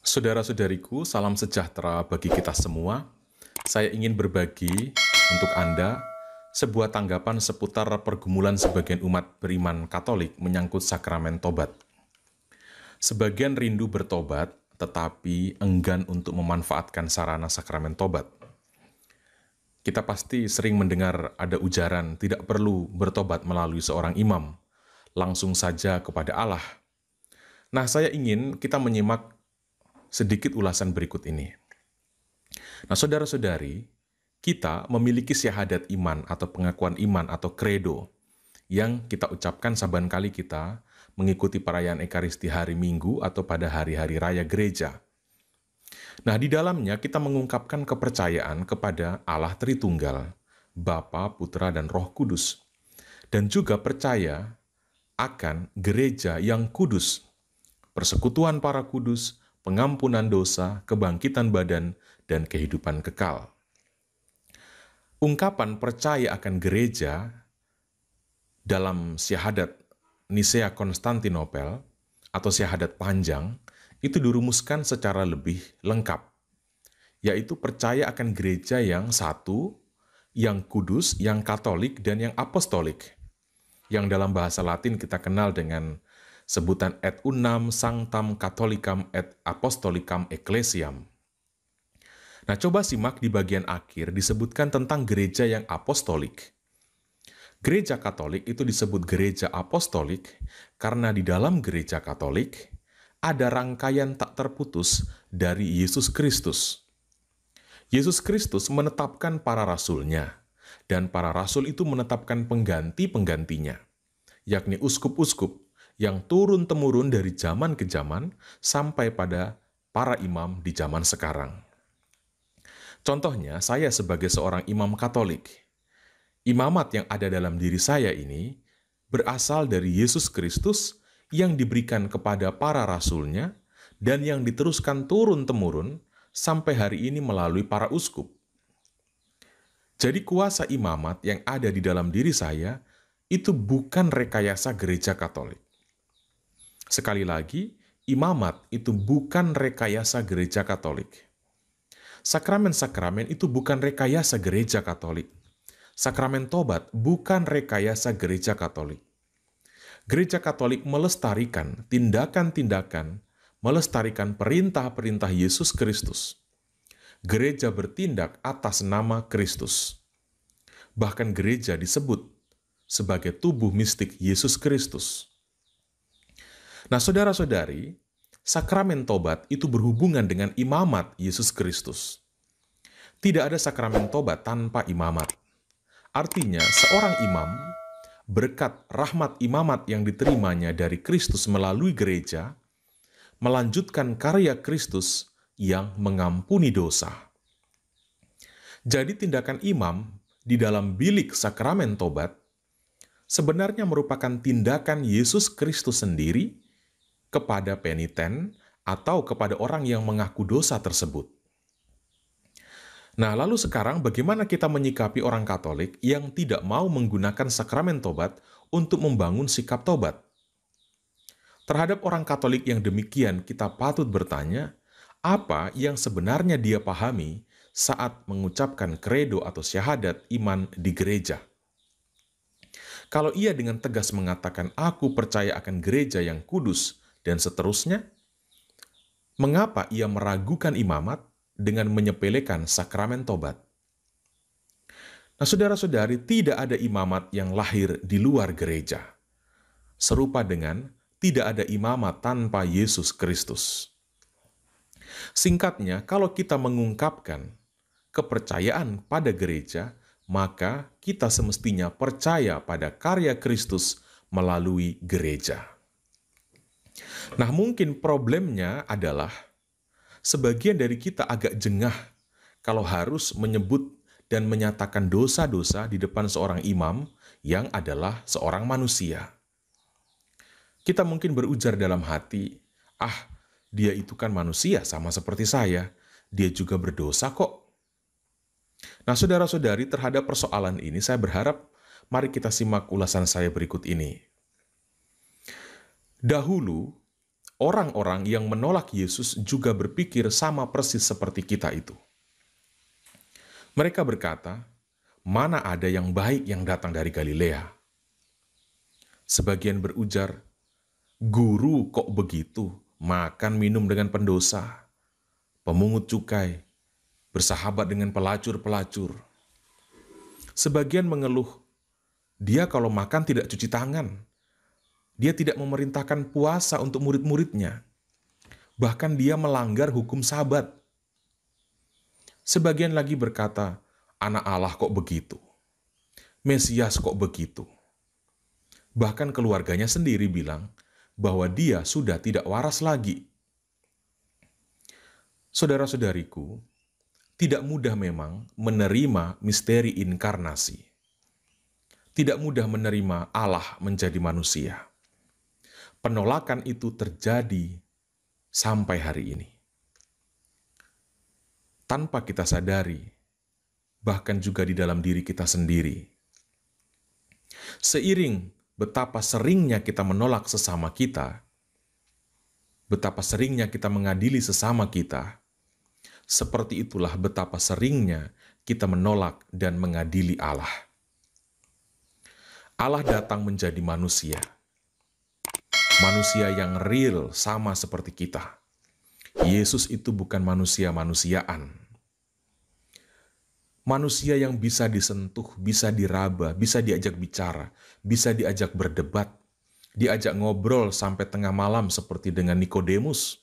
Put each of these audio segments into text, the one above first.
Saudara-saudariku, salam sejahtera bagi kita semua. Saya ingin berbagi untuk Anda sebuah tanggapan seputar pergumulan sebagian umat beriman Katolik menyangkut sakramen tobat. Sebagian rindu bertobat, tetapi enggan untuk memanfaatkan sarana sakramen tobat. Kita pasti sering mendengar ada ujaran tidak perlu bertobat melalui seorang imam, langsung saja kepada Allah. Nah, saya ingin kita menyimak sedikit ulasan berikut ini. Nah, saudara-saudari, kita memiliki syahadat iman atau pengakuan iman atau kredo yang kita ucapkan saban kali kita mengikuti perayaan Ekaristi hari Minggu atau pada hari-hari raya gereja. Nah, di dalamnya kita mengungkapkan kepercayaan kepada Allah Tritunggal, Bapa, Putra, dan Roh Kudus, dan juga percaya akan gereja yang kudus, persekutuan para kudus, pengampunan dosa, kebangkitan badan, dan kehidupan kekal. Ungkapan percaya akan gereja dalam syahadat Nisea Konstantinopel atau syahadat panjang itu dirumuskan secara lebih lengkap, yaitu percaya akan gereja yang satu, yang kudus, yang katolik, dan yang apostolik, yang dalam bahasa Latin kita kenal dengan sebutan et unam sanctam catholicam et apostolicam ecclesiam. Nah, coba simak di bagian akhir disebutkan tentang gereja yang apostolik. Gereja Katolik itu disebut gereja apostolik karena di dalam gereja Katolik ada rangkaian tak terputus dari Yesus Kristus. Yesus Kristus menetapkan para rasulnya, dan para rasul itu menetapkan pengganti-penggantinya, yakni uskup-uskup yang turun-temurun dari zaman ke zaman sampai pada para imam di zaman sekarang. Contohnya, saya sebagai seorang imam Katolik. Imamat yang ada dalam diri saya ini berasal dari Yesus Kristus yang diberikan kepada para rasulnya dan yang diteruskan turun-temurun sampai hari ini melalui para uskup. Jadi kuasa imamat yang ada di dalam diri saya itu bukan rekayasa gereja Katolik. Sekali lagi, imamat itu bukan rekayasa gereja Katolik. Sakramen-sakramen itu bukan rekayasa gereja Katolik. Sakramen tobat bukan rekayasa gereja Katolik. Gereja Katolik melestarikan tindakan-tindakan, melestarikan perintah-perintah Yesus Kristus. Gereja bertindak atas nama Kristus. Bahkan gereja disebut sebagai tubuh mistik Yesus Kristus. Nah, saudara-saudari, sakramen tobat itu berhubungan dengan imamat Yesus Kristus. Tidak ada sakramen tobat tanpa imamat. Artinya, seorang imam, berkat rahmat imamat yang diterimanya dari Kristus melalui gereja, melanjutkan karya Kristus yang mengampuni dosa. Jadi tindakan imam di dalam bilik sakramen tobat sebenarnya merupakan tindakan Yesus Kristus sendiri kepada peniten atau kepada orang yang mengaku dosa tersebut. Nah, lalu sekarang bagaimana kita menyikapi orang Katolik yang tidak mau menggunakan sakramen tobat untuk membangun sikap tobat? Terhadap orang Katolik yang demikian, kita patut bertanya, apa yang sebenarnya dia pahami saat mengucapkan kredo atau syahadat iman di gereja? Kalau ia dengan tegas mengatakan, "Aku percaya akan gereja yang kudus," dan seterusnya, mengapa ia meragukan imamat dengan menyepelekan sakramen tobat? Nah, saudara-saudari, tidak ada imamat yang lahir di luar gereja. Serupa dengan tidak ada imamat tanpa Yesus Kristus. Singkatnya, kalau kita mengungkapkan kepercayaan pada gereja, maka kita semestinya percaya pada karya Kristus melalui gereja. Nah, mungkin problemnya adalah sebagian dari kita agak jengah kalau harus menyebut dan menyatakan dosa-dosa di depan seorang imam yang adalah seorang manusia. Kita mungkin berujar dalam hati, dia itu kan manusia sama seperti saya, dia juga berdosa kok. Nah, saudara-saudari, terhadap persoalan ini saya berharap mari kita simak ulasan saya berikut ini. Dahulu, orang-orang yang menolak Yesus juga berpikir sama persis seperti kita itu. Mereka berkata, "Mana ada yang baik yang datang dari Galilea?" Sebagian berujar, "Guru kok begitu, makan minum dengan pendosa, pemungut cukai, bersahabat dengan pelacur-pelacur." Sebagian mengeluh, "Dia kalau makan tidak cuci tangan. Dia tidak memerintahkan puasa untuk murid-muridnya. Bahkan dia melanggar hukum Sabat." Sebagian lagi berkata, "Anak Allah kok begitu? Mesias kok begitu?" Bahkan keluarganya sendiri bilang bahwa dia sudah tidak waras lagi. Saudara-saudariku, tidak mudah memang menerima misteri inkarnasi. Tidak mudah menerima Allah menjadi manusia. Penolakan itu terjadi sampai hari ini. Tanpa kita sadari, bahkan juga di dalam diri kita sendiri. Seiring betapa seringnya kita menolak sesama kita, betapa seringnya kita mengadili sesama kita, seperti itulah betapa seringnya kita menolak dan mengadili Allah. Allah datang menjadi manusia. Manusia yang real sama seperti kita. Yesus itu bukan manusia-manusiaan. Manusia yang bisa disentuh, bisa diraba, bisa diajak bicara, bisa diajak berdebat, diajak ngobrol sampai tengah malam seperti dengan Nikodemus.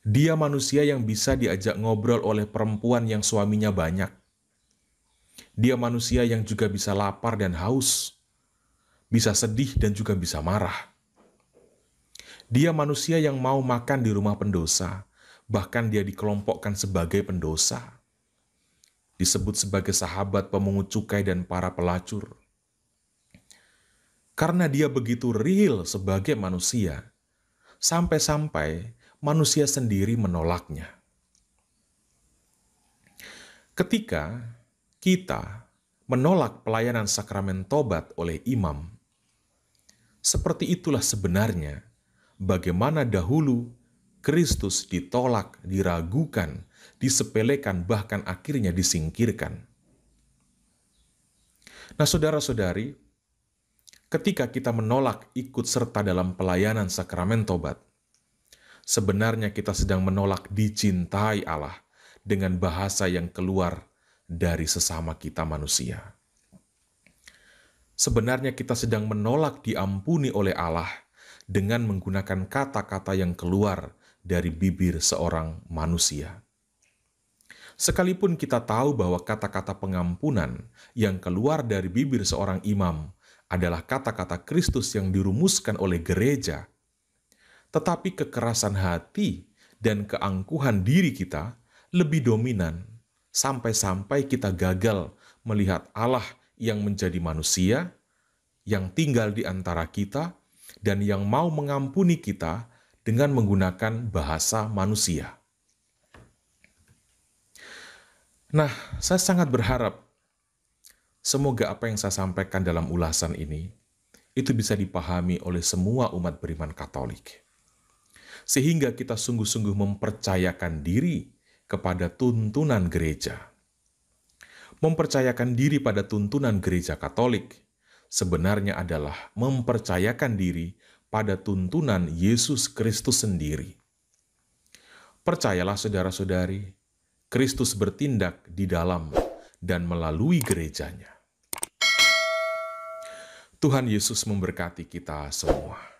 Dia manusia yang bisa diajak ngobrol oleh perempuan yang suaminya banyak. Dia manusia yang juga bisa lapar dan haus, bisa sedih dan juga bisa marah. Dia manusia yang mau makan di rumah pendosa, bahkan dia dikelompokkan sebagai pendosa. Disebut sebagai sahabat pemungut cukai dan para pelacur. Karena dia begitu real sebagai manusia, sampai-sampai manusia sendiri menolaknya. Ketika kita menolak pelayanan sakramen tobat oleh imam, seperti itulah sebenarnya bagaimana dahulu Kristus ditolak, diragukan, disepelekan, bahkan akhirnya disingkirkan. Nah, saudara-saudari, ketika kita menolak ikut serta dalam pelayanan sakramen tobat, sebenarnya kita sedang menolak dicintai Allah dengan bahasa yang keluar dari sesama kita manusia. Sebenarnya kita sedang menolak diampuni oleh Allah dengan menggunakan kata-kata yang keluar dari bibir seorang manusia. Sekalipun kita tahu bahwa kata-kata pengampunan yang keluar dari bibir seorang imam adalah kata-kata Kristus yang dirumuskan oleh gereja, tetapi kekerasan hati dan keangkuhan diri kita lebih dominan, sampai-sampai kita gagal melihat Allah yang menjadi manusia, yang tinggal di antara kita, dan yang mau mengampuni kita dengan menggunakan bahasa manusia. Nah, saya sangat berharap semoga apa yang saya sampaikan dalam ulasan ini itu bisa dipahami oleh semua umat beriman Katolik. Sehingga kita sungguh-sungguh mempercayakan diri kepada tuntunan gereja. Mempercayakan diri pada tuntunan gereja Katolik sebenarnya adalah mempercayakan diri pada tuntunan Yesus Kristus sendiri. Percayalah saudara-saudari, Kristus bertindak di dalam dan melalui gerejanya. Tuhan Yesus memberkati kita semua.